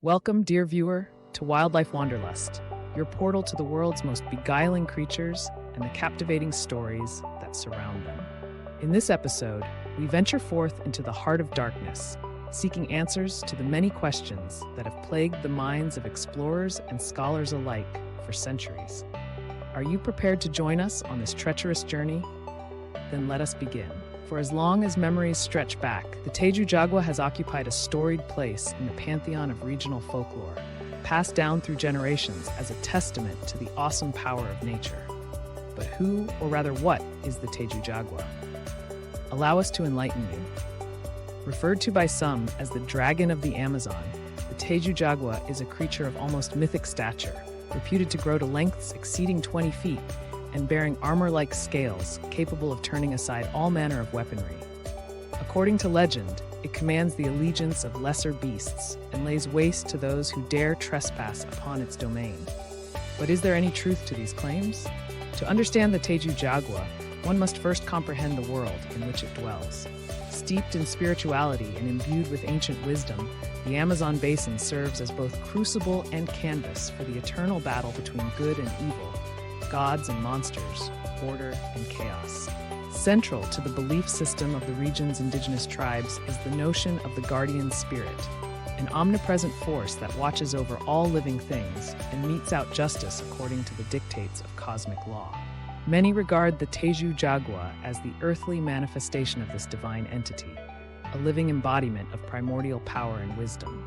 Welcome, dear viewer, to Wildlife Wanderlust, your portal to the world's most beguiling creatures and the captivating stories that surround them. In this episode, we venture forth into the heart of darkness, seeking answers to the many questions that have plagued the minds of explorers and scholars alike for centuries. Are you prepared to join us on this treacherous journey? Then let us begin. For as long as memories stretch back, the TEJU Jagua has occupied a storied place in the pantheon of regional folklore, passed down through generations as a testament to the awesome power of nature. But who, or rather what, is the TEJU Jagua? Allow us to enlighten you. Referred to by some as the dragon of the Amazon, the TEJU Jagua is a creature of almost mythic stature, reputed to grow to lengths exceeding 20 feet, and bearing armor-like scales capable of turning aside all manner of weaponry. According to legend, it commands the allegiance of lesser beasts and lays waste to those who dare trespass upon its domain. But is there any truth to these claims? To understand the TEJU Jagua, one must first comprehend the world in which it dwells. Steeped in spirituality and imbued with ancient wisdom, the Amazon basin serves as both crucible and canvas for the eternal battle between good and evil, gods and monsters, order and chaos. Central to the belief system of the region's indigenous tribes is the notion of the guardian spirit, an omnipresent force that watches over all living things and metes out justice according to the dictates of cosmic law. Many regard the TEJU Jagua as the earthly manifestation of this divine entity, a living embodiment of primordial power and wisdom.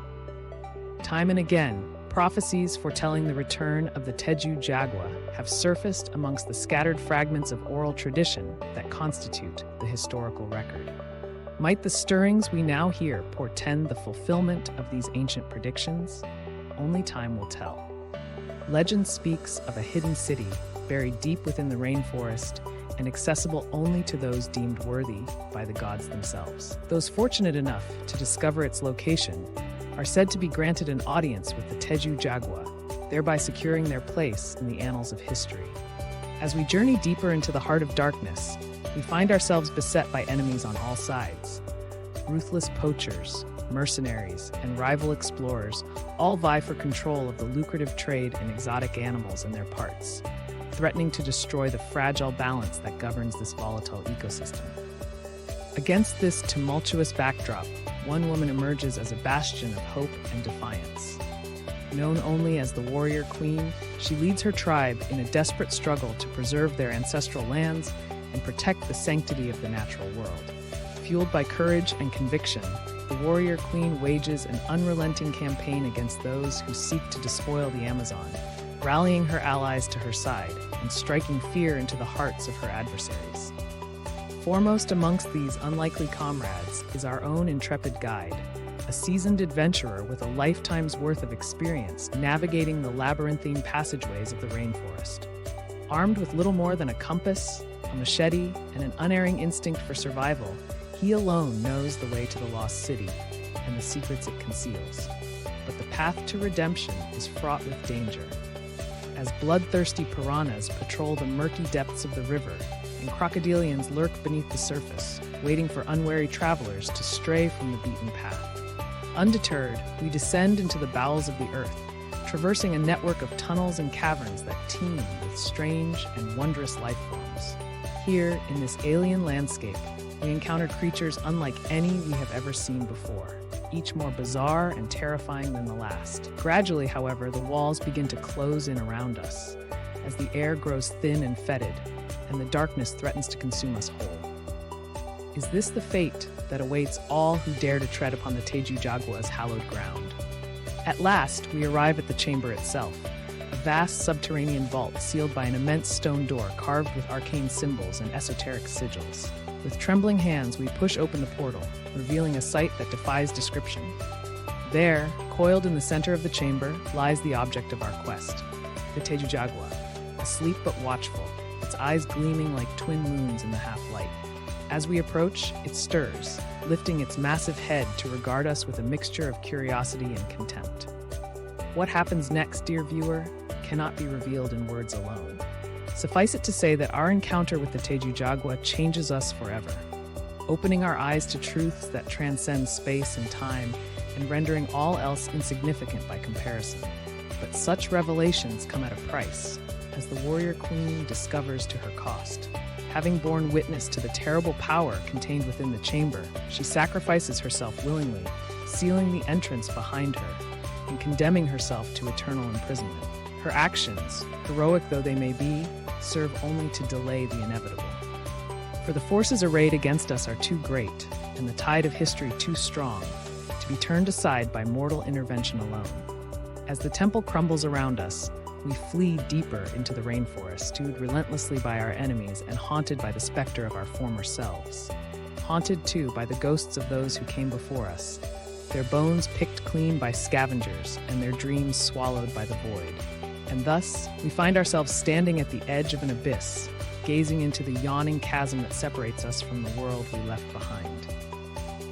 Time and again, prophecies foretelling the return of the TEJU Jagua have surfaced amongst the scattered fragments of oral tradition that constitute the historical record. Might the stirrings we now hear portend the fulfillment of these ancient predictions? Only time will tell. Legend speaks of a hidden city buried deep within the rainforest and accessible only to those deemed worthy by the gods themselves. Those fortunate enough to discover its location are said to be granted an audience with the TEJU Jagua, thereby securing their place in the annals of history. As we journey deeper into the heart of darkness, we find ourselves beset by enemies on all sides. Ruthless poachers, mercenaries, and rival explorers all vie for control of the lucrative trade in exotic animals and their parts, threatening to destroy the fragile balance that governs this volatile ecosystem. Against this tumultuous backdrop, one woman emerges as a bastion of hope and defiance. Known only as the warrior queen, she leads her tribe in a desperate struggle to preserve their ancestral lands and protect the sanctity of the natural world. Fueled by courage and conviction, the warrior queen wages an unrelenting campaign against those who seek to despoil the Amazon, rallying her allies to her side and striking fear into the hearts of her adversaries. Foremost amongst these unlikely comrades is our own intrepid guide, a seasoned adventurer with a lifetime's worth of experience navigating the labyrinthine passageways of the rainforest. Armed with little more than a compass, a machete, and an unerring instinct for survival, he alone knows the way to the lost city and the secrets it conceals. But the path to redemption is fraught with danger. As bloodthirsty piranhas patrol the murky depths of the river, and crocodilians lurk beneath the surface, waiting for unwary travelers to stray from the beaten path. Undeterred, we descend into the bowels of the earth, traversing a network of tunnels and caverns that teem with strange and wondrous life forms. Here, in this alien landscape, we encounter creatures unlike any we have ever seen before, each more bizarre and terrifying than the last. Gradually, however, the walls begin to close in around us, as the air grows thin and fetid, and the darkness threatens to consume us whole. Is this the fate that awaits all who dare to tread upon the TEJU Jagua's hallowed ground? At last, we arrive at the chamber itself, a vast subterranean vault sealed by an immense stone door carved with arcane symbols and esoteric sigils. With trembling hands, we push open the portal, revealing a sight that defies description. There, coiled in the center of the chamber, lies the object of our quest, the TEJU Jagua, asleep but watchful, its eyes gleaming like twin moons in the half-light. As we approach, it stirs, lifting its massive head to regard us with a mixture of curiosity and contempt. What happens next, dear viewer, cannot be revealed in words alone. Suffice it to say that our encounter with the TEJU Jagua changes us forever, opening our eyes to truths that transcend space and time and rendering all else insignificant by comparison. But such revelations come at a price, as the warrior queen discovers to her cost. Having borne witness to the terrible power contained within the chamber, she sacrifices herself willingly, sealing the entrance behind her, and condemning herself to eternal imprisonment. Her actions, heroic though they may be, serve only to delay the inevitable. For the forces arrayed against us are too great, and the tide of history too strong, to be turned aside by mortal intervention alone. As the temple crumbles around us, we flee deeper into the rainforest, stewed relentlessly by our enemies and haunted by the specter of our former selves. Haunted, too, by the ghosts of those who came before us, their bones picked clean by scavengers and their dreams swallowed by the void. And thus, we find ourselves standing at the edge of an abyss, gazing into the yawning chasm that separates us from the world we left behind.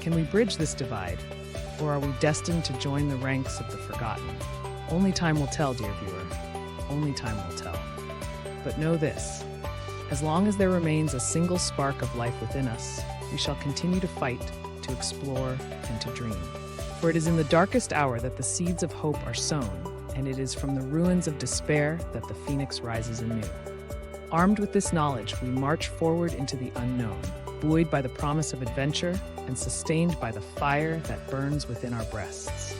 Can we bridge this divide, or are we destined to join the ranks of the forgotten? Only time will tell, dear viewer. Only time will tell. But know this: as long as there remains a single spark of life within us, we shall continue to fight, to explore, and to dream. For it is in the darkest hour that the seeds of hope are sown, and it is from the ruins of despair that the phoenix rises anew. Armed with this knowledge, we march forward into the unknown, buoyed by the promise of adventure and sustained by the fire that burns within our breasts.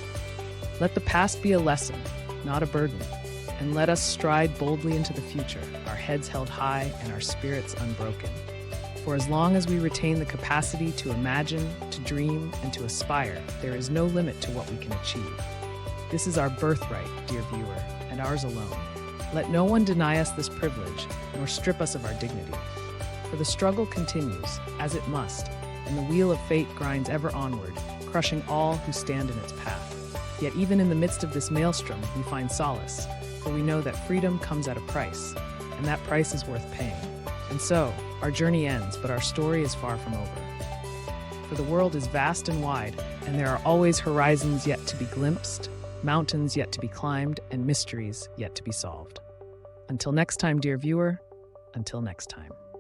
Let the past be a lesson, not a burden, and let us stride boldly into the future, our heads held high and our spirits unbroken. For as long as we retain the capacity to imagine, to dream, and to aspire, there is no limit to what we can achieve. This is our birthright, dear viewer, and ours alone. Let no one deny us this privilege, nor strip us of our dignity. For the struggle continues, as it must, and the wheel of fate grinds ever onward, crushing all who stand in its path. Yet even in the midst of this maelstrom, we find solace, for we know that freedom comes at a price, and that price is worth paying. And so, our journey ends, but our story is far from over. For the world is vast and wide, and there are always horizons yet to be glimpsed, mountains yet to be climbed, and mysteries yet to be solved. Until next time, dear viewer, until next time.